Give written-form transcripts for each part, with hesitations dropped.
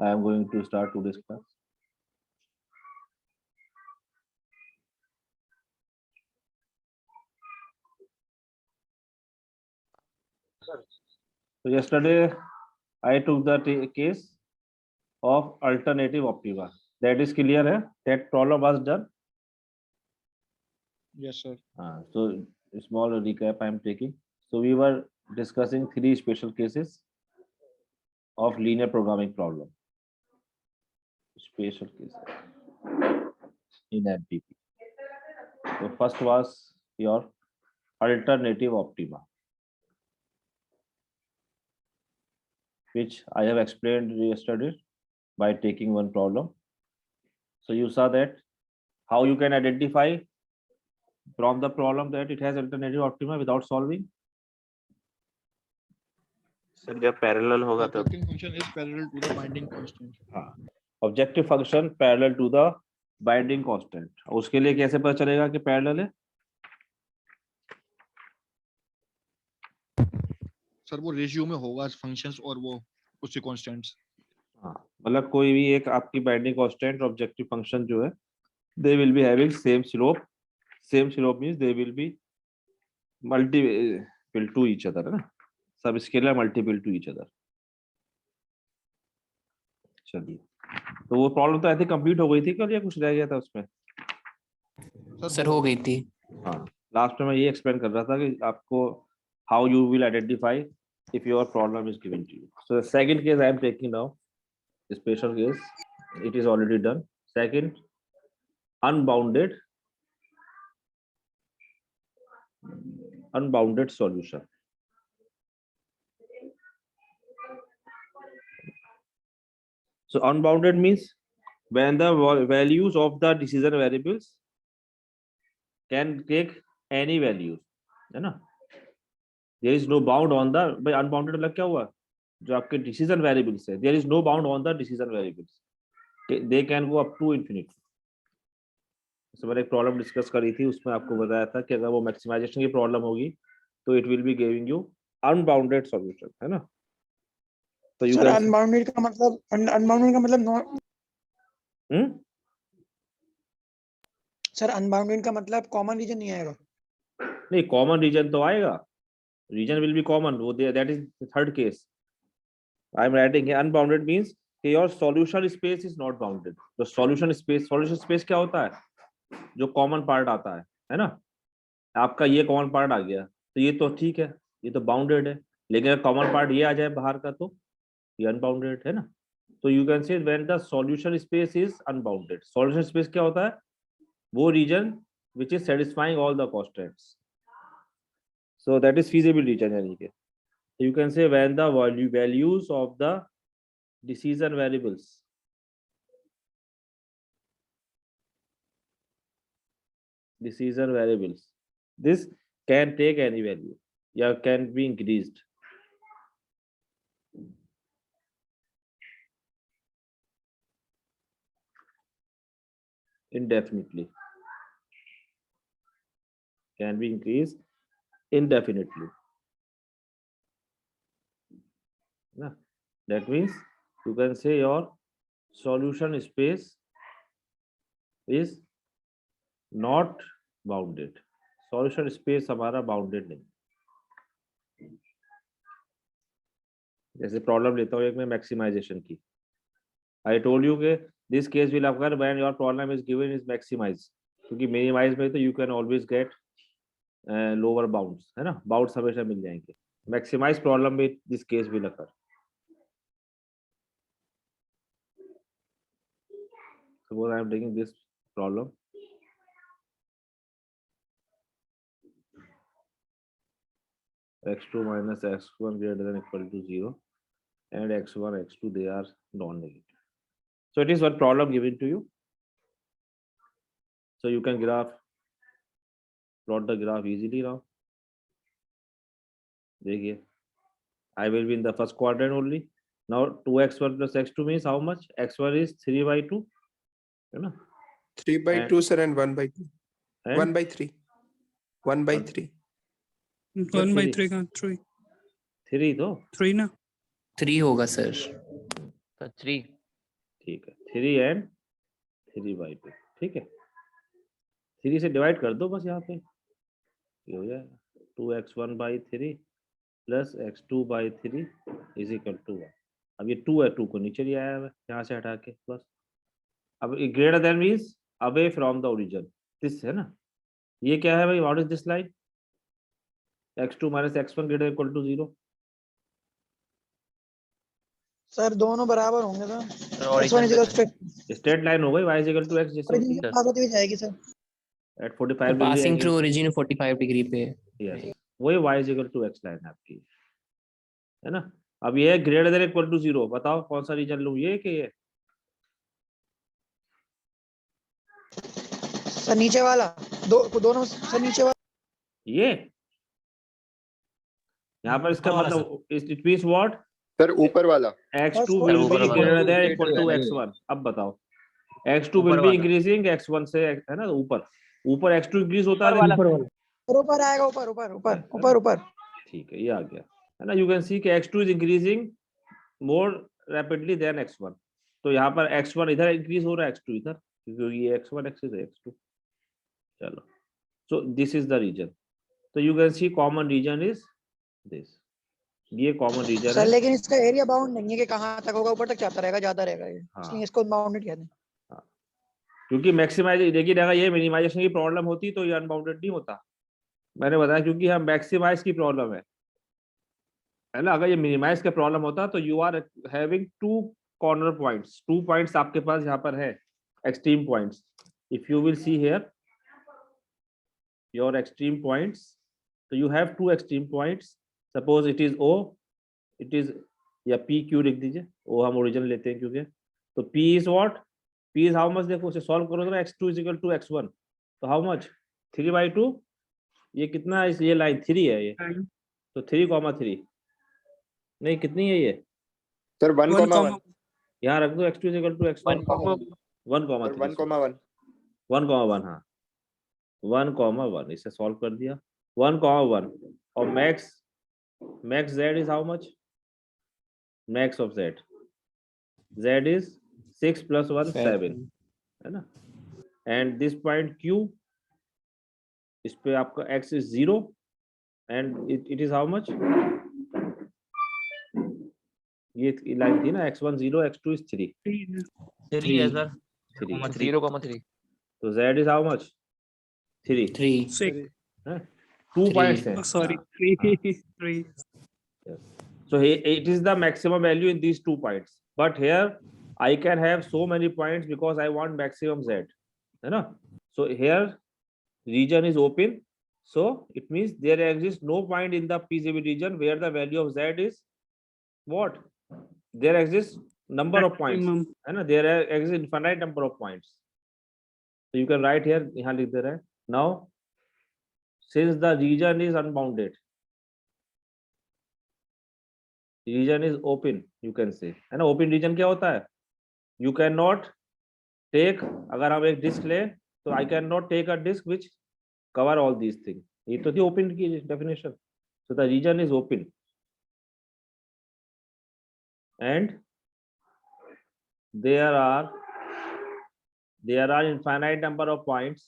I am going to start today's class. So yesterday I took the case of alternative optima. That is clear, hai? That problem was done. Yes, sir. So a small recap I am taking. So we were discussing 3 special cases of linear programming problem. Special cases in MPP. So first was your alternative optima, which I have explained yesterday by taking one problem. So you saw that how you can identify from the problem that it has alternative optima without solving. Sir जब parallel होगा तब Objective function is parallel to the binding constant. हाँ, objective function parallel to the binding constant. उसके लिए कैसे पता चलेगा कि पैरेलल है? सर वो रेशियो में होगा फंक्शंस और वो उसके कांस्टेंट्स. हाँ, मतलब कोई भी एक आपकी बाइंडिंग कांस्टेंट ऑब्जेक्टिव फंक्शन जो है they will be having same slope. Same slope means they will be multiple to each other, है ना? सब scalar multiple to each other. चलिए, तो वो प्रॉब्लम तो आई थिंक कंप्लीट हो गई थी कल या कुछ रह गया था उसमें? सर हो गई थी. हाँ, लास्ट में मैं ये एक्सप्लेन कर रहा था कि आपको how you will identify if your problem is given to you. So the second case I am taking now, special case, it is already done. Second, unbounded solution. So unbounded means when the values of the decision variables can take any values, है ना? There is no bound on the, by unbounded मतलब क्या हुआ? जो आपके decision variables है, there is no bound on the decision variables. They can go up to infinity. तो मैंने एक प्रॉब्लम डिस्कस करी थी, उसमें आपको बताया था कि अगर वो मैक्सिमाइजेशन की प्रॉब्लम होगी तो it will be giving you unbounded solution, है ना? तो यू सर अनबाउंडेड का मतलब सर अनबाउंडेड का मतलब कॉमन रीजन नहीं आएगा? नहीं, कॉमन रीजन तो आएगा. Region will be common. वो that is third case. I am writing unbounded means कि your solution space is not bounded. तो सॉल्यूशन स्पेस क्या होता है? जो कॉमन पार्ट आता है ना? आपका ये कॉमन पार्ट आ गया तो ये तो ठीक है, ये तो बाउंडेड है. लेकिन अगर कॉमन पार्ट ये आ जाए बाहर का तो ये अनबाउंडेड है ना? तो you can say when the solution space is unbounded. Solution space क्या होता है? वो region which is satisfying all the constants. So that is feasible region. यानी कि you can say when the values of the decision variables this can take any value, yeah, can be increased. Indefinitely, can be increased indefinitely. Yeah. That means you can say your solution space is not bounded. Solution space हमारा bounded नहीं. जैसे problem लेता हूँ एक मैं maximisation की. I told you कि this case will occur when your problem is given is maximize. क्योंकि मिनिमाइज में तो you can always get lower bounds, है ना? बाउंड्स हमेशा मिल जाएंगे. मैक्सिमाइज प्रॉब्लम में this case will occur. Suppose I am taking this problem. x2 minus x1 greater than equal to 0 and x1 x2 they are non-negative. So it is one problem given to you. So you can plot the graph easily now. देखिए, I will be in the first quadrant only. Now 2x1 plus x2 means how much? x1 is 3 by 2, है ना? 3 by 2 sir, and 1 by 2. And 1 by 3. 1 by 3. 1 by 3 का 3 3 तो 3 ना 3 होगा sir. 3 ठीक है 3 and 3/2, ठीक है 3 से डिवाइड कर दो बस यहाँ पे, ये हो जाएगा 2x1/3 plus x2/3 is equal to 1। अब ये 2 है, 2 को नीचे ले आया है यहाँ से हटा के बस। अब greater than means away from the origin, this है ना, ये क्या है भाई, what is this line, x2 minus x1 greater equal to 0। Sir दोनों बराबर होंगे सर। और x1 is equal to straight line हो गई, y is equal to x जैसे origin के पास होती हुई जाएगी sir. At 45 degree passing through origin 45 degree पे। यस, वही y is equal to x line आपकी, है ना। अब ये है ग्रेटर देन इक्वल टू 0, बताओ कौन सा रीजन लूं, ये कि ये? सर नीचे वाला, दोनों सर नीचे वाला। ये यहाँ पर इसका मतलब इट मींस व्हाट, सर ऊपर वाला x2 Sir, will ऊपर be वाला। greater than equal to x1। अब बताओ x2 will be increasing x1 से, है ना, ऊपर x2 इंक्रीज होता है, ऊपर आएगा, ऊपर ऊपर ऊपर ऊपर ऊपर। ठीक है ये आ गया, है ना। यू कैन सी कि x2 is increasing more rapidly than x1, तो यहाँ पर x1 इधर इंक्रीज हो रहा है, x2 इधर, क्योंकि ये x1 एक्सिस है x2। चलो, so this is the region, तो you can see common region is this, ये कॉमन रीजन सर है। लेकिन इसका एरिया बाउंड नहीं है कि कहाँ तक होगा, ऊपर तक जाता रहेगा, जाता रहेगा ये, हाँ। इसलिए इसको बाउंडेड कहते हैं। क्योंकि मैक्सिमाइज देखिए, अगर ये मिनिमाइजेशन की प्रॉब्लम होती तो ये अनबाउंडेड नहीं होता, मैंने बताया, क्योंकि हम मैक्सिमाइज की प्रॉब्लम है ना। अगर ये मिनिमाइज का प्रॉब्लम होता तो you are having 2 corner points, 2 points आपके पास यहाँ पर है, extreme points. If you will see here your extreme points, तो you have 2 extreme points, suppose it is O, it is, या PQ लिख दीजिए, O हम ओरिजिन लेते हैं क्योंकि, तो P is what, P is how much, देखो उसे सॉल्व करो तो x2 is equal to x1, तो हाउ मच 3/2, ये कितना है, ये लाइन 3 है ये, तो 3,3 नहीं, कितनी है ये, सर 1,1 यहाँ रख दो, x2 is equal to x1 1,1 1,1, हाँ 1,1, इसे सॉल्व कर दिया 1,1, और max z is how much, max of z is 6 + 1 7, है ना। एंड दिस पॉइंट Q, इस पे आपका x is 0 and it is how much, ये लाइन थी ना, x1 0, x2 is 3, 3 है सर, 3, 0,3। तो z is how much, 3, 3 2 points हैं, सॉरी हाँ, 3 so it is the maximum value in these 2 points, but here I can have so many points because I want maximum z, है ना। So here region is open, so it means there exists no point in the PCB region where the value of z is what, there exists number of points, है ना, there exists infinite number of points, so you can write here, यहाँ लिख दे रहे हैं। Now since the region is unbounded, region is open, you can say, है ना। open region क्या होता है, you cannot take, अगर हम एक डिस्क ले तो I cannot take a disk which cover all these things, ये तो थी open की definition, so the region is open and there are infinite number of points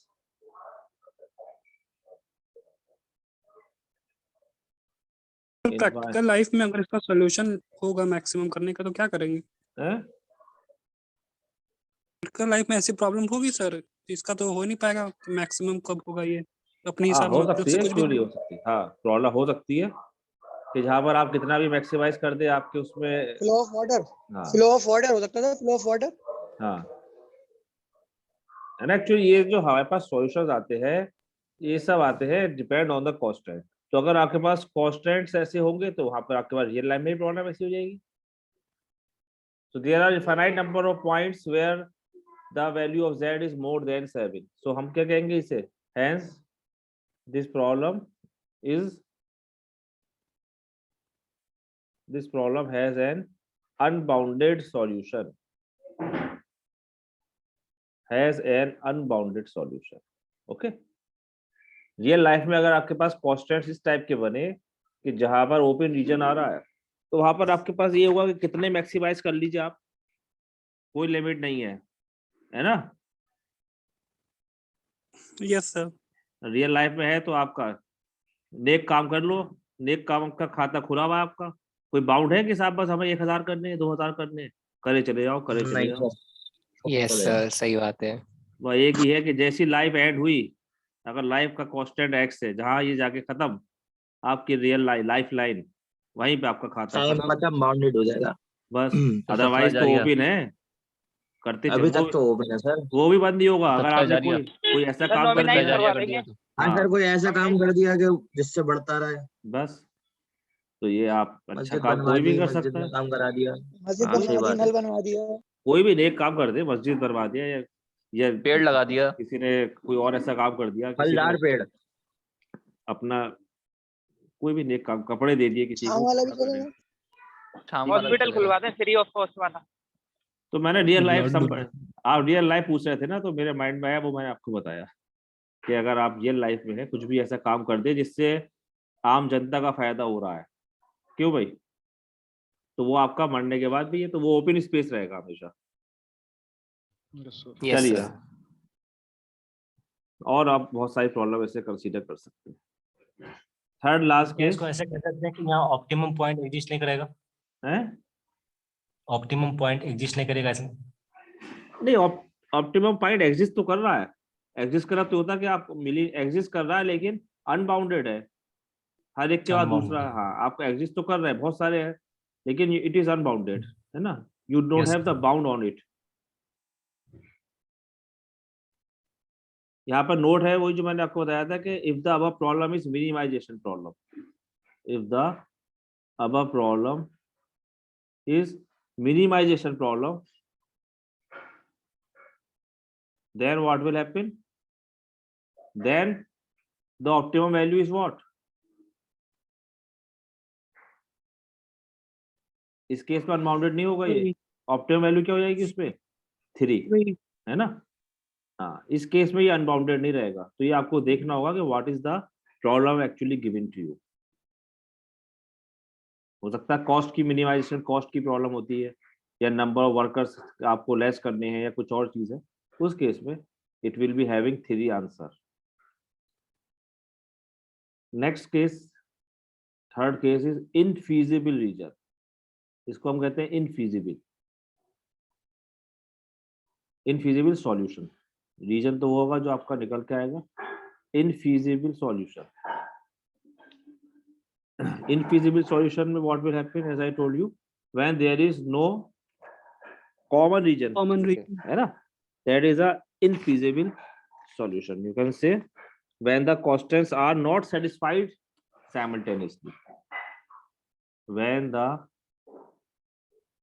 practical life में अगर इसका सॉल्यूशन होगा मैक्सिमम करने का तो क्या करेंगे? हैं? प्रैक्टिकल लाइफ में ऐसी प्रॉब्लम होगी सर, इसका तो हो नहीं पाएगा, मैक्सिमम कब होगा ये अपने हाँ, हिसाब हो मतलब सकती से है, कुछ क्यों नहीं भी। हो सकती, हाँ प्रॉब्लम हो सकती है कि जहाँ पर आप कितना भी मैक्सिमाइज कर दे आपके उसमें, फ्लो ऑफ वाटर, हाँ फ्लो ऑफ वाटर हो सकता था, फ्लो ऑफ वाटर। हाँ, एंड एक्चुअली ये जो हमारे पास सॉल्यूशंस आते हैं, ये सब आते हैं डिपेंड ऑन द कॉन्स्टेंट, तो अगर आपके पास कॉन्स्टेंट्स ऐसे होंगे तो वहां पर आपके पास रियल लाइन में ही प्रॉब्लम ऐसी हो जाएगी। So there are infinite number of points where the value of z is more than 7, so हम क्या कहेंगे इसे, hence this problem has an unbounded solution, okay। Real life में अगर आपके पास कॉन्स्टेंट्स इस टाइप के बने कि जहां पर ओपन रीजन आ रहा है, तो वहां पर आपके पास ये होगा कि कितने मैक्सिमाइज कर लीजिए आप, कोई लिमिट नहीं है ना? Yes sir. रियल लाइफ में है तो आपका नेक काम कर लो, नेक काम का खाता खुला हुआ है आपका, कोई बाउंड है कि साहब बस हमें 1000 करने हैं 2000 करने हैं, करे चले जाओ करे चले नहीं जाओ। सर यस सर, सही बात है। वह एक ही है कि जैसी लाइफ एंड हुई, अगर लाइफ का कांस्टेंट एक्स है, जहां ये जाके खत्म आपकी रियल लाइफ लाइन, वहीं पे आपका खाता टाइम खत्म, मतलब बाउंडेड हो जाएगा। बस। तो अदरवाइज तो ओपन है, करते अभी चलो, तक तो ओपन है सर। वो भी बंद ही होगा अगर सबका आपने जारिया। कोई ऐसा सर, काम कर nominate दिया। करवा देंगे। हाँ हाँ सर, कोई ऐसा काम कर दिया कि जिससे बढ़ता रहे। बस, तो ये आप अच्छा मस्जिद काम बनवा कोई भी दी, कर मस्जिद सकता में है। काम करा दिया। मस्जिद हाँ, सही बनवा दी, बात है। नल बनवा दिया। कोई भी नेक काम कर दे, मस्जिद बनवा दिया या पेड़ लगा दिया, किसी ने कोई और ऐसा काम कर दिया, किसी फलदार ने पेड़। अपना कोई भी नेक काम, कपड़े दे दिए किसी छांव को, वाला भी चलेगा। हॉस्पिटल खुलवा दें फ्री ऑफ कॉस्ट वाला। तो मैंने रियल लाइफ ब्लड आप रियल लाइफ पूछ रहे थे ना, तो मेरे माइंड में आया, वो मैंने आपको बताया कि अगर आप रियल लाइफ में है, कुछ भी ऐसा काम कर दे जिससे आम जनता का फायदा हो रहा है, क्यों भाई, तो वो आपका मरने के बाद भी है, तो वो ओपन स्पेस रहेगा हमेशा। Yes sir. यस चलिए, सर। और आप बहुत सारी प्रॉब्लम ऐसे कंसीडर कर सकते हैं। थर्ड लास्ट केस इसको ऐसे कह सकते हैं कि यहाँ ऑप्टिमम पॉइंट एग्जिस्ट नहीं करेगा। है, ऑप्टिमम पॉइंट एग्जिस्ट नहीं करेगा इसमें। नहीं ऑप्टिमम पॉइंट एग्जिस्ट तो कर रहा है, एग्जिस्ट कर रहा तो होता कि आप मिली एग्जिस्ट कर रहा है, लेकिन अनबाउंडेड है, हर एक के बाद Unbounded दूसरा। है। हाँ, आपको एग्जिस्ट तो कर रहा है, बहुत सारे हैं, लेकिन इट इज अनबाउंडेड, है ना, you don't Yes, have the bound on it. यहाँ पर नोट है वही जो मैंने आपको बताया था कि if the above problem is minimization problem, if the above problem is minimization problem, then what will happen, then the optimum value is what, इस केस में अनबाउंडेड नहीं होगा, ये ऑप्टिमम वैल्यू क्या हो जाएगी उसपे 3, है ना। हाँ, इस केस में ये अनबाउंडेड नहीं रहेगा, तो ये आपको देखना होगा कि what is the problem actually given to you. हो सकता है कॉस्ट की मिनिमाइजेशन, कॉस्ट की प्रॉब्लम होती है, या नंबर ऑफ वर्कर्स आपको लेस करने हैं, या कुछ और चीज है, उस केस में it will be having 3 answer. Next case, third case is infeasible region, इसको हम कहते हैं इनफीजिबल सॉल्यूशन। रीजन तो वो होगा जो आपका निकल के आएगा, इनफीजिबल सॉल्यूशन। infeasible solution में what will happen, as I told you, when there is no common region, common region. है ना, that is a infeasible solution. You can say when the constants are not satisfied simultaneously, when the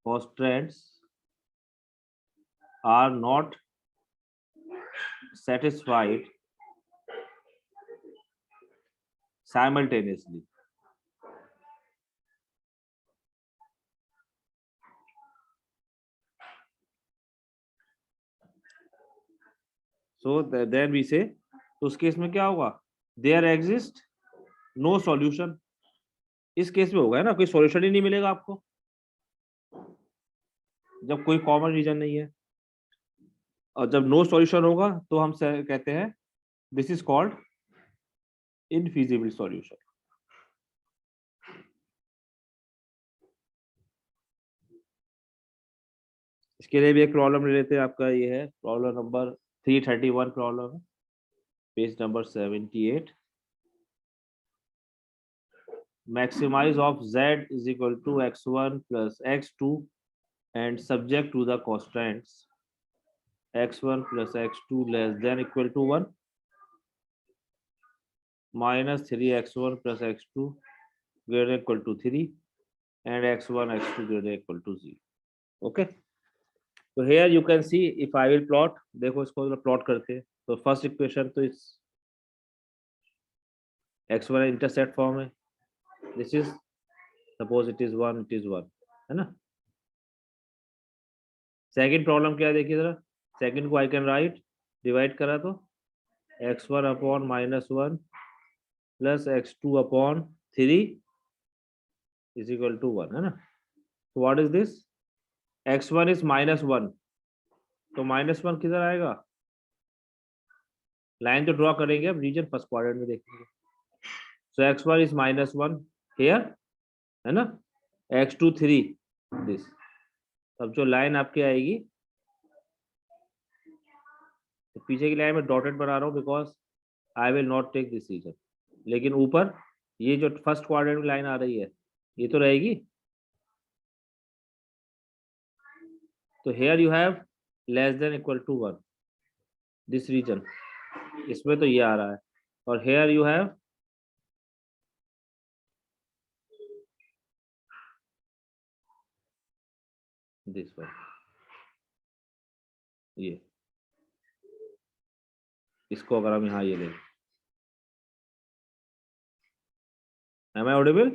constants are not satisfied simultaneously. So then we say, तो उस case में क्या होगा, there exist no solution, इस case में होगा, है ना, कोई सॉल्यूशन ही नहीं मिलेगा आपको जब कोई कॉमन रीजन नहीं है, और जब नो सॉल्यूशन होगा तो हम कहते हैं दिस इज कॉल्ड इनफीजिबल सॉल्यूशन। इसके लिए भी एक प्रॉब्लम ले लेते हैं, आपका ये है प्रॉब्लम नंबर 331 प्रॉब्लम है, page number 78। maximize of z is equal to x1 plus x2 and subject to the constants x1 plus x2 less than equal to 1 minus 3x1 plus x2 greater than equal to 3 and x1 x2 greater than equal to 0. Okay, so here you can see if I will plot, देखो इसको plot करते हैं, तो first equation तो इस x1 intercept form है, this is suppose it is 1, it is 1, है ना। सेकंड प्रॉब्लम क्या है देखिए जरा, सेकंड को आई कैन राइट, डिवाइड करा तो x1 upon -1 plus x2 upon 3 is equal to 1, है ना। तो what is this, x1 is -1, तो -1 किधर आएगा? लाइन तो ड्रॉ करेंगे अब, रीजन फर्स्ट क्वाड्रेंट में देखेंगे। सो x1 इज -1 हियर, है ना, x2 3 दिस। अब जो लाइन आपकी आएगी, तो पीछे की लाइन में डॉटेड बना रहा हूँ because I will not take this region, लेकिन ऊपर ये जो फर्स्ट क्वाड्रेंट में लाइन आ रही है ये तो रहेगी। तो here you have less than equal to 1 this region, इसमें तो ये आ रहा है, और here you have this one, ये इसको अगर हम यहाँ ये लें, am I audible?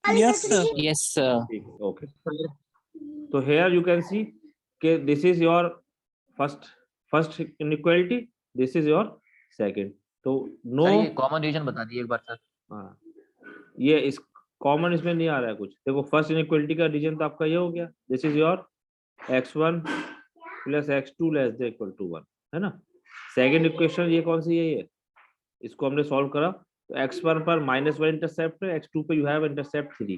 Yes, sir. Yes, sir. Okay. So here you can see okay, this is your first inequality, this is your second. तो no कॉमन रीजन बता दिए एक बार सर। हाँ, ये इस कॉमन इसमें नहीं आ रहा है कुछ। देखो फर्स्ट इनइक्वालिटी का रीजन तो आपका ये हो गया, this is your x1 plus x2 less than equal to 1, है ना। सेकंड इक्वेशन ये कौन सी है, ये इसको हमने सॉल्व करा, तो x1 पर -1 इंटरसेप्ट है, x2 पे यू हैव इंटरसेप्ट 3।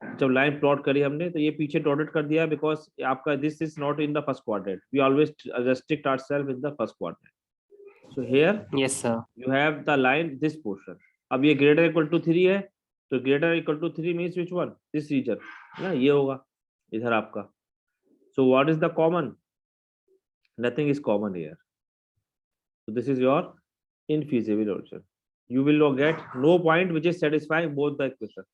जब लाइन प्लॉट करी हमने तो ये पीछे डॉटेड कर दिया बिकॉज आपका this is not in the first quadrant, we always restrict ourselves in the first quadrant. So here Yes, sir. you have the line this portion। अब ये greater equal to 3 है, तो greater equal to 3 means which one? This region, ना ये होगा इधर आपका। So what is the common? Nothing is common here। So this is your infeasible solution। You will get no point which is satisfying both the equation।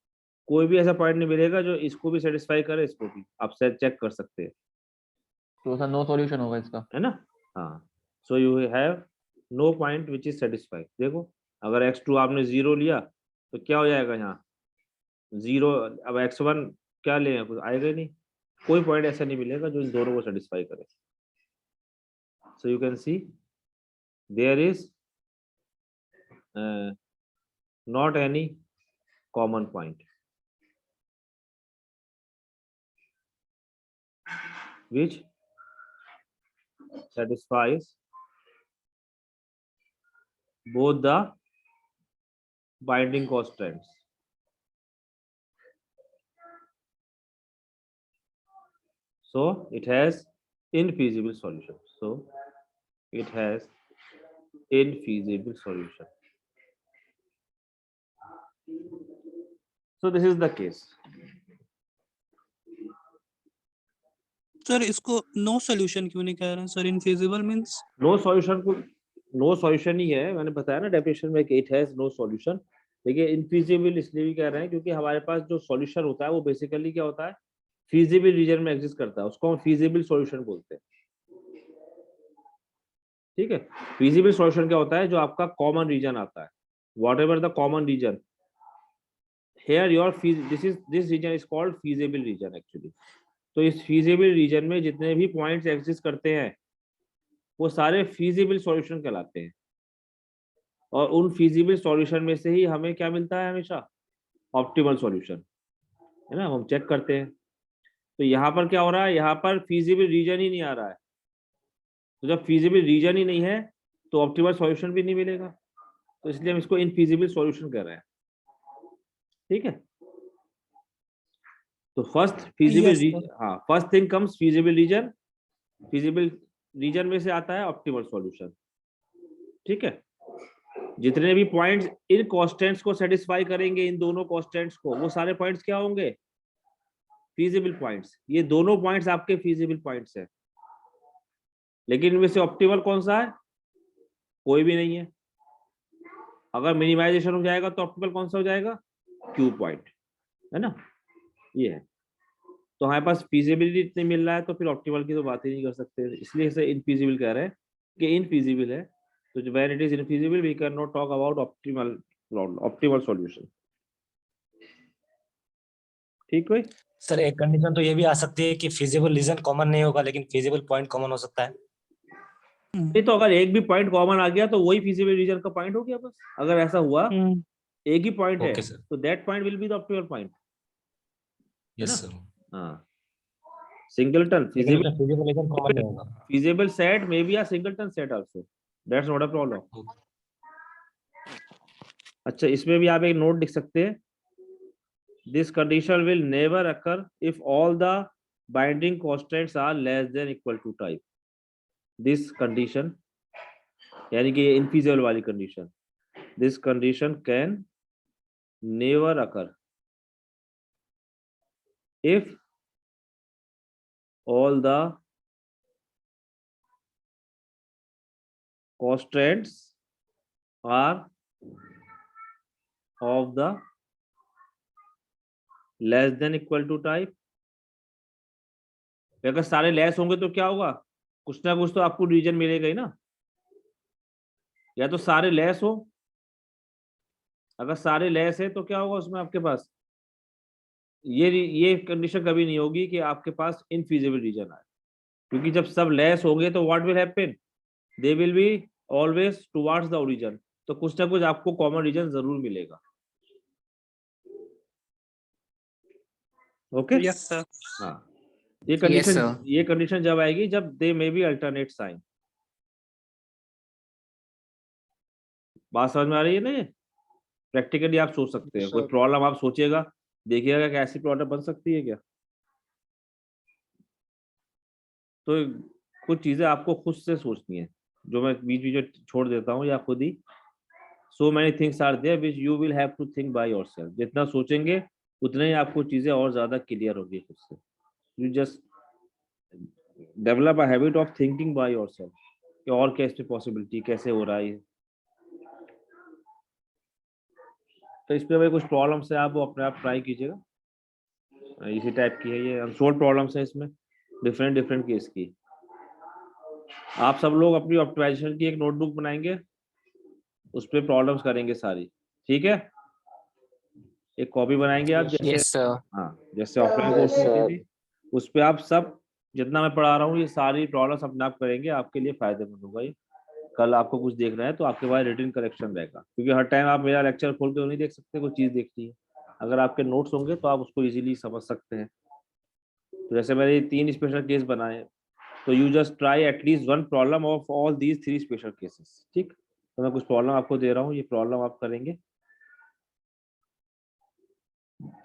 कोई भी ऐसा point नहीं मिलेगा जो इसको भी सेटिस्फाई करे इसको भी, आप चेक कर सकते हैं। तो सर नो सॉल्यूशन होगा इसका, है ना। हाँ, so you have no point which is satisfied. देखो अगर x2 आपने 0 लिया तो क्या हो जाएगा यहाँ 0, अब x1 क्या लेगा, कुछ आएगा ही नहीं, कोई पॉइंट ऐसा नहीं मिलेगा जो इन दोनों को सेटिस्फाई करे। So you can see there is not any common point which satisfies both the binding constraints। So it has infeasible solution। So it has infeasible solution। So this is the case। Sir इसको no solution क्यों नहीं कह रहे हैं sir? इनफीजिबल means no solution को no solution ही है, मैंने बताया ना डेफिनेशन में कि इट हैज नो सॉल्यूशन। देखिए इनफीजिबल इसलिए भी कह रहे हैं क्योंकि हमारे पास जो सॉल्यूशन होता है वो बेसिकली क्या होता है, फीजिबल रीजन में एग्जिस्ट करता है, उसको हम फीजिबल सॉल्यूशन बोलते हैं। ठीक है, फीजिबल सॉल्यूशन क्या होता है, जो आपका कॉमन रीजन आता है, whatever the common region, here your this region is called feasible region actually. तो इस फीजिबल रीजन में जितने भी पॉइंट्स एग्जिस्ट करते हैं वो सारे फीजिबल सॉल्यूशन कहलाते हैं, और उन फीजिबल सॉल्यूशन में से ही हमें क्या मिलता है, हमेशा ऑप्टिमल सॉल्यूशन, है ना, हम चेक करते हैं। तो यहाँ पर क्या हो रहा है, यहाँ पर फीजिबल रीजन ही नहीं आ रहा है, तो जब फीजिबल रीजन ही नहीं है तो ऑप्टिमल सॉल्यूशन भी नहीं मिलेगा, तो इसलिए हम इसको इनफीजिबल सॉल्यूशन कह रहे हैं। ठीक है, तो फर्स्ट फीजिबल रीजन, हाँ first thing comes feasible reason, feasible reason में से आता है ऑप्टिमल सॉल्यूशन। ठीक है, जितने भी पॉइंट्स इन कांस्टेंट्स को सेटिस्फाई करेंगे, इन दोनों कांस्टेंट्स को, वो सारे पॉइंट्स क्या होंगे, फीजिबल पॉइंट्स। ये दोनों पॉइंट्स आपके फीजिबल पॉइंट्स हैं, लेकिन इनमें से ऑप्टिमल कौन सा है, कोई भी नहीं है। अगर मिनिमाइजेशन हो जाएगा तो ऑप्टिमल कौन सा हो जाएगा, क्यू पॉइंट, है ना, ये है। तो हमारे पास फीजिबिलिटी इतनी मिल रहा है तो फिर ऑप्टिमल की तो बात ही नहीं कर सकते, इसलिए इसे इनफीजिबल कह रहे हैं कि इनफीजिबल है। तो when it is infeasible we can not talk about optimal solution. ठीक है सर, एक कंडीशन तो ये भी आ सकती है कि फिजिबल रीजन कॉमन नहीं होगा लेकिन फिजिबल पॉइंट कॉमन हो सकता है। नहीं, तो अगर एक भी पॉइंट कॉमन आ गया तो वही फीजिबल रीजन का पॉइंट हो गया बस। अगर ऐसा हुआ एक ही पॉइंट है ओके सर, तो that point will be the optimal point. Yes sir. हाँ, Singleton, लेकिन feasible, उसमें feasible कॉमन नहीं होगा। feasible set may be a singleton set also. That's not a problem. अच्छा, इसमें भी आप एक नोट लिख सकते हैं, this condition will never occur if all the binding constraints are less than equal to type. This condition, यानी कि ये infeasible वाली condition, this condition can never occur if all the constraints are of the less than equal to type. अगर सारे less होंगे तो क्या होगा, कुछ ना कुछ तो आपको रीजन मिलेगा ही ना, या तो सारे लेस हो, अगर सारे लेस है तो क्या होगा उसमें आपके पास, ये कंडीशन कभी नहीं होगी कि आपके पास इनफीजिबल रीजन आए, क्योंकि जब सब लेस होंगे तो what will happen, they will be always towards the origin, तो कुछ ना कुछ आपको कॉमन रीजन जरूर मिलेगा। Okay, yes sir. हाँ, ये sir. कंडीशन जब आएगी जब दे मे बी अल्टरनेट साइन। बात समझ में आ रही है ना? ये प्रैक्टिकली आप सोच सकते हैं, कोई प्रॉब्लम आप सोचिएगा, देखिएगा कि ऐसी प्रॉब्लम बन सकती है क्या, तो कुछ चीजें आपको खुद से सोचनी है, जो मैं बीच बीच में छोड़ देता हूँ, या खुद ही, so many things are there which you will have to think by yourself. जितना सोचेंगे उतने ही आपको चीजें और ज्यादा क्लियर होगी खुद से। You just develop a habit of thinking by yourself कि और क्या इसमें पॉसिबिलिटी, कैसे हो रहा है ये। तो इस पे भाई कुछ प्रॉब्लम्स है, आप वो अपने आप ट्राई कीजिएगा, इसी टाइप की है ये, अनसोल्व प्रॉब्लम्स है इसमें, डिफरेंट केस की। आप सब लोग अपनी ऑप्टिमाइजेशन की एक नोटबुक बनाएंगे, उस पे प्रॉब्लम्स करेंगे सारी, ठीक है? एक कॉपी बनाएंगे आप, जैसे Yes, sir. हाँ, जैसे ऑफलाइन कोर्स में की थी, उस पे आप सब जितना मैं पढ़ा रहा हूँ ये सारी प्रॉब्लम्स अपने आप करेंगे, आपके लिए फायदेमंद होगा ये। कल आपको कुछ देखना है तो आपके पास रिटन करेक्शन रहेगा, क्योंकि हर टाइम आप मेरा लेक्चर खोल के तो नहीं देख सकते, कोई चीज देखनी है, अगर आपके नोट्स होंगे तो आप उसको इजीली समझ सकते हैं। तो जैसे मैंने 3 स्पेशल केस बनाए, तो you just try at least 1 problem of all these 3 special cases, ठीक? तो मैं कुछ प्रॉब्लम आपको दे रहा हूँ, ये प्रॉब्लम आप करेंगे,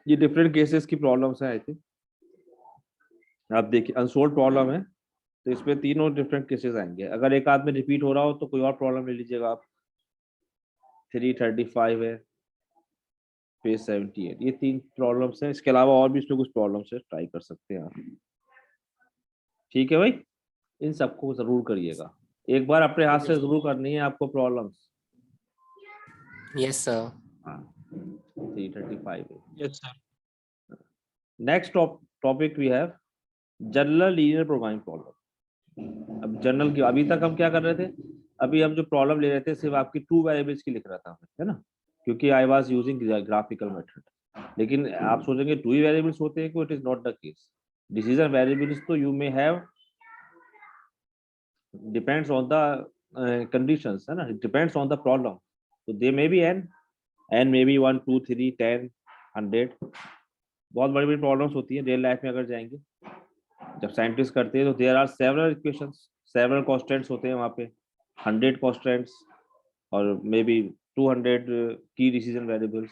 ये डिफरेंट केसेस की प्रॉब्लम्स है। आई थिंक आप देखिए, अनसोल्व प्रॉब्लम है तो इसमें तीनों डिफरेंट केसेस आएंगे, अगर एक आध में रिपीट हो रहा हो तो कोई और प्रॉब्लम ले लीजिएगा आप। 335 है, पेज 78, ये 3 प्रॉब्लम्स हैं, इसके अलावा और भी इसमें कुछ प्रॉब्लम्स है, ट्राई कर सकते हैं आप, ठीक है भाई? इन सबको जरूर करिएगा, एक बार अपने हाथ से जरूर करनी है आपको प्रॉब्लम्स। Yes, sir. हाँ, 335 है। Yes sir. Next topic we have general linear programming problem. अब जनरल की अभी तक हम क्या कर रहे थे, अभी हम जो प्रॉब्लम ले रहे थे सिर्फ आपकी 2 वेरिएबल्स की लिख रहा था, है ना, क्योंकि I was using graphical method. लेकिन आप सोचेंगे 2 ही वेरिएबल्स होते हैं, it is not the case. Decision variables तो you may have, depends on the conditions, है ना, it depends on the problem, तो they may be n may be 1 2 3 10 100, बहुत बड़ी बड़ी प्रॉब्लम्स होती है रियल लाइफ में। अगर जाएंगे जब साइंटिस्ट करते हैं तो there are several equations, several constants होते हैं वहाँ पे, 100 कॉन्स्टेंट्स और मे बी 200 की डिसीजन वेरिएबल्स,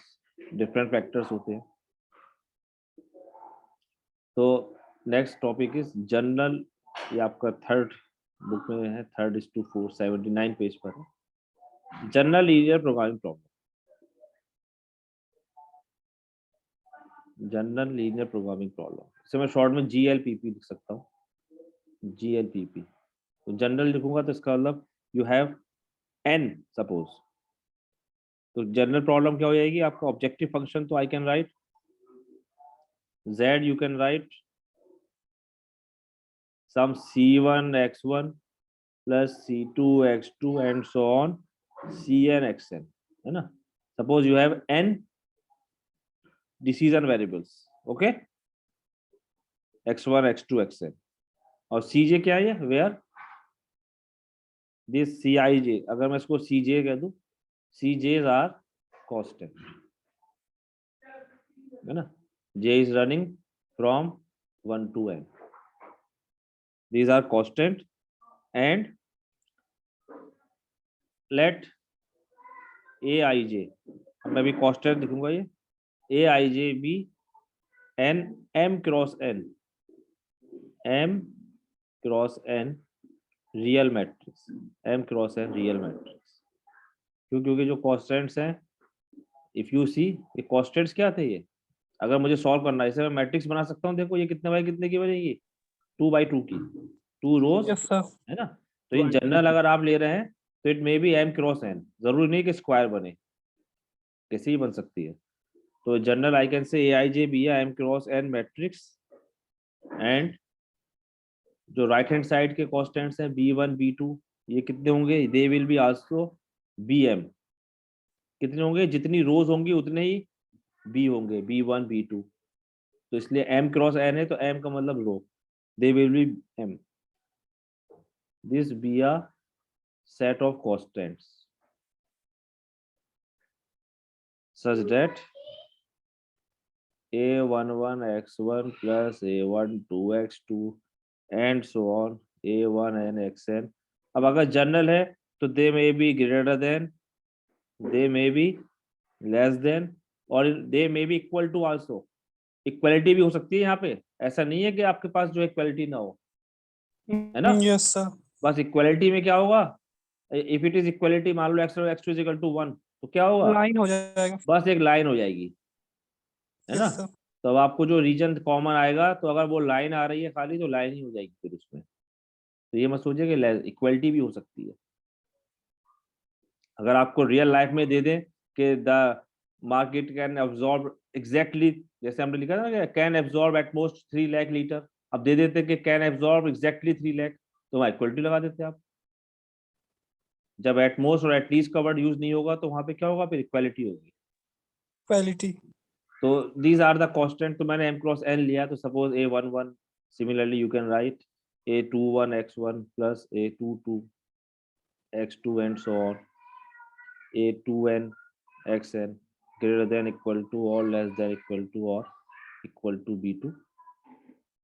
डिफरेंट फैक्टर्स होते हैं। तो नेक्स्ट टॉपिक इज जनरल, ये आपका थर्ड बुक में है, 3:4 79 पेज पर है, general linear programming problem. General linear programming problem, इसे मैं शॉर्ट में GLPP लिख सकता हूँ, GLPP। तो जनरल लिखूंगा तो इसका मतलब यू हैव n सपोज, तो जनरल प्रॉब्लम क्या हो जाएगी आपका, ऑब्जेक्टिव फंक्शन, तो I can write z, you can write some c1 x1 plus c2 x2 and so on cn xn, है ना। Suppose you have n decision variables, okay, x1 x2 xn, और cj क्या है, where this cij, अगर मैं इसको cj कह दूं, cj's आर कांस्टेंट, है ना, j is running from 1 to n, these are constant, and let aij, मैं भी constant लिखूंगा, ये aij be n m cross n real matrix, m cross n real matrix. क्योंकि जो कॉन्स्टेंट्स हैं, इफ यू सी, ये कॉन्स्टेंट्स क्या थे, ये अगर मुझे सॉल्व करना है इसे मैं मैट्रिक्स बना सकता हूँ। देखो ये कितने बाई कितने की बनेगी, 2x2 की, 2 रोज यस सर। है ना। तो इन जनरल अगर आप ले रहे हैं तो it may be m cross n, जरूरी नहीं कि स्क्वायर बने, कैसे ही बन सकती है। तो general I can say aij be a m cross n matrix, and जो राइट हैंड साइड के कॉन्स्टेंट्स हैं b1 b2 ये कितने होंगे, दे विल बी आल्सो bm, कितने होंगे, जितनी रोज होंगी उतने ही b होंगे, b1 b2। तो इसलिए m क्रॉस n है तो m का मतलब row, they will be m, this be a set of constants such that a11 x1 plus a12 x2 and so on a1 n xn। अब अगर general है तो they may be greater than, they may be less than, और they may be equal to also. Equality भी हो सकती है यहाँ पे, ऐसा नहीं है कि आपके पास जो इक्वलिटी ना हो, है ना। Yes sir. बस इक्वलिटी में क्या होगा, इफ इट इज इक्वलिटी, मान लो x2 इज इक्वल टू 1 तो क्या होगा, लाइन हो जाएगा। बस एक लाइन हो जाएगी, है ना। Yes sir. तो अब आपको जो रीजन कॉमन आएगा, तो अगर वो लाइन आ रही है खाली तो लाइन ही हो जाएगी फिर उसमें। तो ये मत सोचिए कि इक्वलिटी भी हो सकती है। अगर आपको रियल लाइफ में दे दें कि the market can absorb exactly, जैसे हमने लिखा था ना can absorb at most 3 lakh litre, अब दे देते कि कैन एब्जॉर्ब एग्जैक्टली 3 लाख, तो वहाँ इक्वलिटी लगा देते आप। जब एट मोस्ट और एट लीस्ट का वर्ड यूज नहीं होगा तो वहां पे क्या होगा, फिर इक्वालिटी होगी। क्वालिटी। तो दीज आर द कांस्टेंट, तो मैंने m क्रॉस n लिया, तो suppose a11, similarly you can right a21 x1 plus a22 x2 and so on a2n xn greater than equal to or less than equal to or equal to b2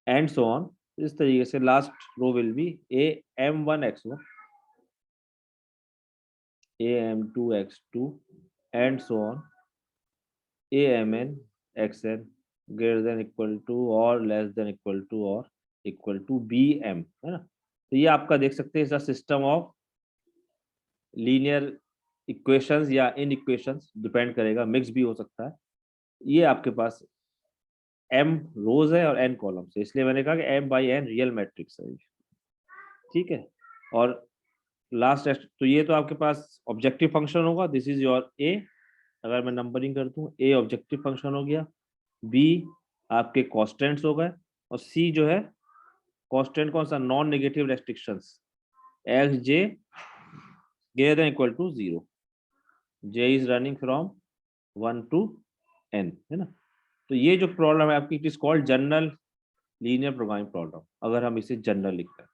and so on। इस तरीके से last row will be am1 x1 am2 x2 and so on amn xn greater than equal to or less than equal to or equal to bm, है ना। तो ये आपका देख सकते हैं सिस्टम ऑफ लीनियर इक्वेशंस या इन इक्वेशंस, डिपेंड करेगा, मिक्स भी हो सकता है। ये आपके पास m रोज है और n कॉलम्स है, इसलिए मैंने कहा कि m by n real matrix है, ठीक है। और लास्ट तो ये तो आपके पास ऑब्जेक्टिव फंक्शन होगा, दिस इज योर a, अगर मैं नंबरिंग कर दूं a ऑब्जेक्टिव फंक्शन हो गया, b आपके कॉन्स्टेंट्स हो गए, और c जो है कॉन्स्टेंट कौन सा, non negative restrictions x j greater than equal to 0, j is running from 1 to n, है ना। तो ये जो प्रॉब्लम है आपकी, it is called general linear programming problem, अगर हम इसे जनरल लिखते हैं।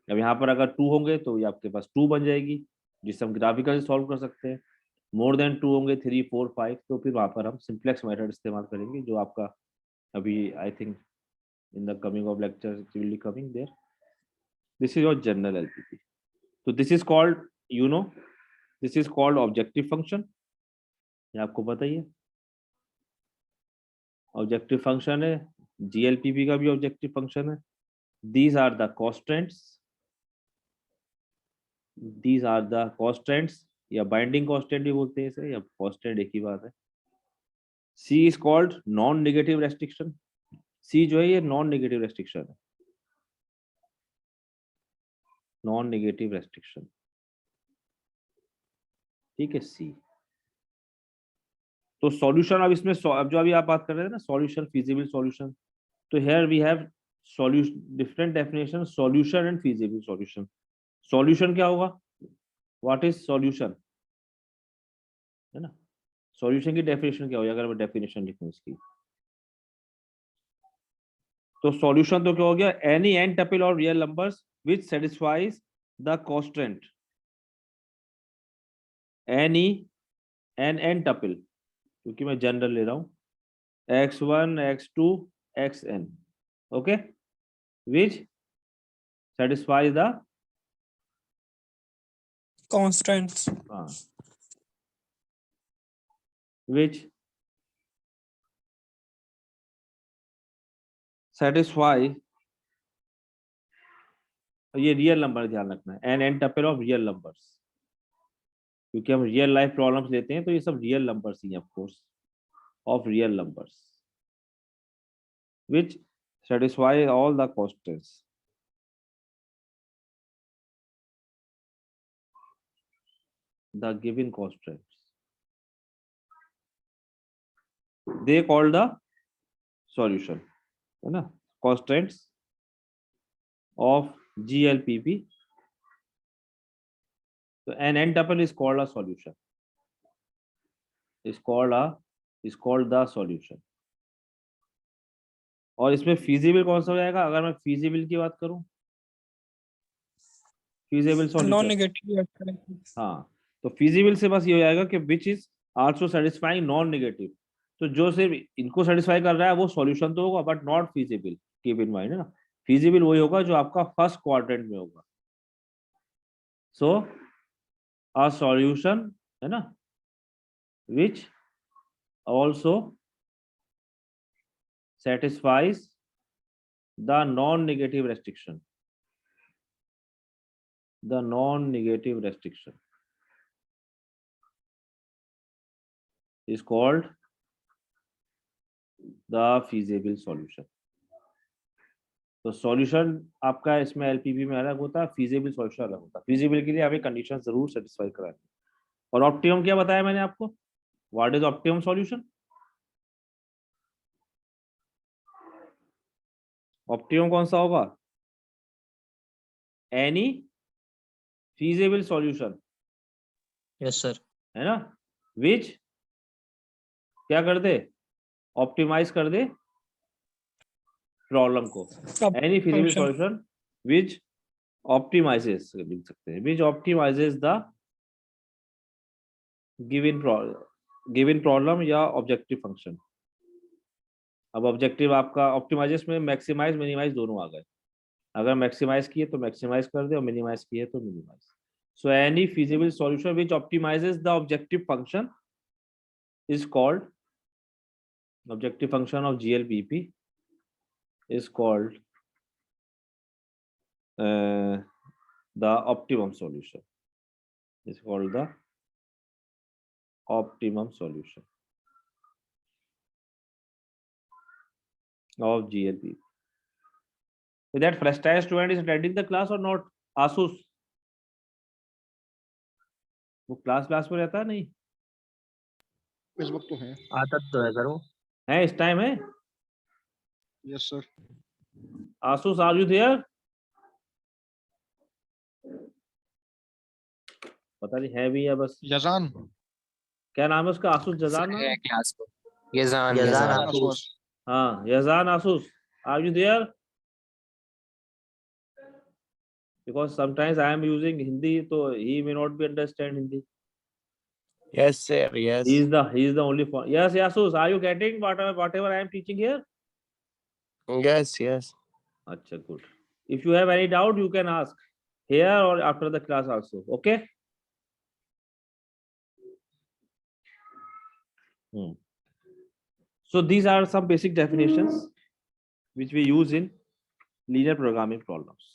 अब यहाँ पर अगर 2 होंगे तो ये आपके पास 2 बन जाएगी, जिससे हम ग्राफिकली सॉल्व कर सकते हैं। मोर देन 2 होंगे 3 4 5, तो फिर वहाँ पर हम सिंप्लेक्स मेथड इस्तेमाल करेंगे, जो आपका अभी I think in the coming of lecture it will be coming there. This is your general LPP. तो this is called, you know, this is called objective function, ये आपको पता ही है। ऑब्जेक्टिव फंक्शन है, जीएलपीपी का भी ऑब्जेक्टिव फंक्शन है। These are the constants, these are the constants, या बाइंडिंग कांस्टेंट भी बोलते हैं इसे, या कांस्टेंट एक ही बात है। C is called non negative restriction, c जो है ये नॉन नेगेटिव रेस्ट्रिक्शन है, नॉन नेगेटिव रेस्ट्रिक्शन, ठीक है सी। तो सॉल्यूशन, अब इसमें अब जो अभी आप बात कर रहे थे ना सॉल्यूशन, फिजिबल सॉल्यूशन, तो here we have solution, different definition, solution and feasible solution. Solution क्या होगा, व्हाट इज सॉल्यूशन, है ना। सॉल्यूशन की डेफिनेशन क्या होगी, अगर मैं डेफिनेशन लिखूं इसकी, तो सॉल्यूशन तो क्या हो गया, एनी एन टपल और real numbers which satisfies the constant, any n tuple, क्योंकि मैं जनरल ले रहा हूं, x1 x2 xn, okay, which satisfies the constants. which satisfy, ये रियल नंबर ध्यान रखना है, n n tuple of real numbers, क्योंकि हम रियल लाइफ प्रॉब्लम्स लेते हैं तो ये सब रियल नंबर्स ही हैं, of course, of real numbers which satisfy all the constants. The given constants, they call the solution, है ना, constants of GLPP. So an n tuple is called a solution. Is called the solution. और इसमें feasible कौन सा हो जाएगा? अगर मैं feasible की बात करूं, feasible नॉन solution, नेगेटिव। हाँ, तो feasible से बस ये हो जाएगा कि which is also satisfying non negative. तो जो सिर्फ इनको satisfy कर रहा है वो solution तो होगा, but not feasible. Keep in mind, है ना, feasible वही होगा जो आपका first quadrant में होगा. So a solution, है ना, which also satisfies the non-negative restriction. The non-negative restriction is called the feasible solution. तो सॉल्यूशन आपका इसमें एलपीपी में अलग होता है, feasible solution अलग होता है. feasible के लिए हमें कंडीशन जरूर सेटिस्फाई करानी है. और ऑप्टिमम क्या बताया मैंने आपको? What is optimum solution? Optimum कौन सा होगा? Any feasible solution, Yes, sir. है ना, which क्या कर दे? ऑप्टिमाइज कर दे प्रॉब्लम को. Any feasible solution which optimizes, लिख सकते हैं, which optimizes the given problem या ऑब्जेक्टिव फंक्शन. अब ऑब्जेक्टिव आपका ऑप्टिमाइजेस में मैक्सिमाइज मिनिमाइज दोनों आ गए. अगर मैक्सिमाइज किए तो मैक्सिमाइज कर दे और मिनिमाइज किए तो minimize. So any feasible solution which optimizes the objective function is called, objective function of GLPP is called the optimum solution. Is called the optimum solution of GLPP. So that first time student is attending the class or not? Asus, वो class में रहता है नहीं? इस वक्त तो है। आता तो है सर वो। है इस टाइम है? Yes sir. Asus, are you there? पता नहीं है भी या बस. यजान। क्या नाम है उसका? आसूस जजान नाम? है क्लास में. यजान. यजान यजान. आसूस। हाँ, यजान Asus, are you there? Because sometimes I am using Hindi, so he may not be understand Hindi. Yes, sir. Yes. He is the only for. Yes, Asus, are you getting whatever I am teaching here? Yes. Yes. Acha, good. If you have any doubt, you can ask here or after the class also. Okay. So these are some basic definitions which we use in linear programming problems.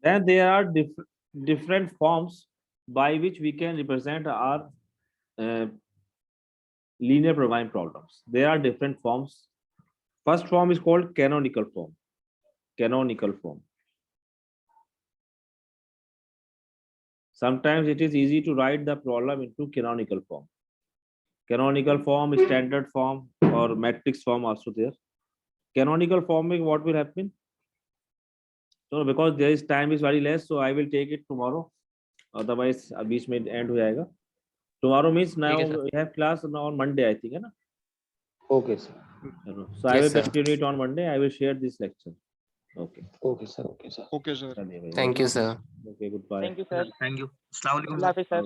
Then there are different forms by which we can represent our linear programming problems. There are different forms. First form is called canonical form. Canonical form. Sometimes it is easy to write the problem into canonical form. Canonical form, standard form, or matrix form also there. Canonical form, what will happen? So because there is time is very less, so I will take it tomorrow. Otherwise, बीच में end हो जाएगा. Tomorrow means now we have class now on Monday, I think, है ना? Okay sir. So I Yes, will sir. continue it on Monday. I will share this lecture. Okay. Okay sir. Okay sir. Okay sir. चलिए भाई. Thank you, sir. Okay, goodbye. Thank you sir. Thank you. अस्सलाम वालेकुम। अल्लाह हाफिज़ sir.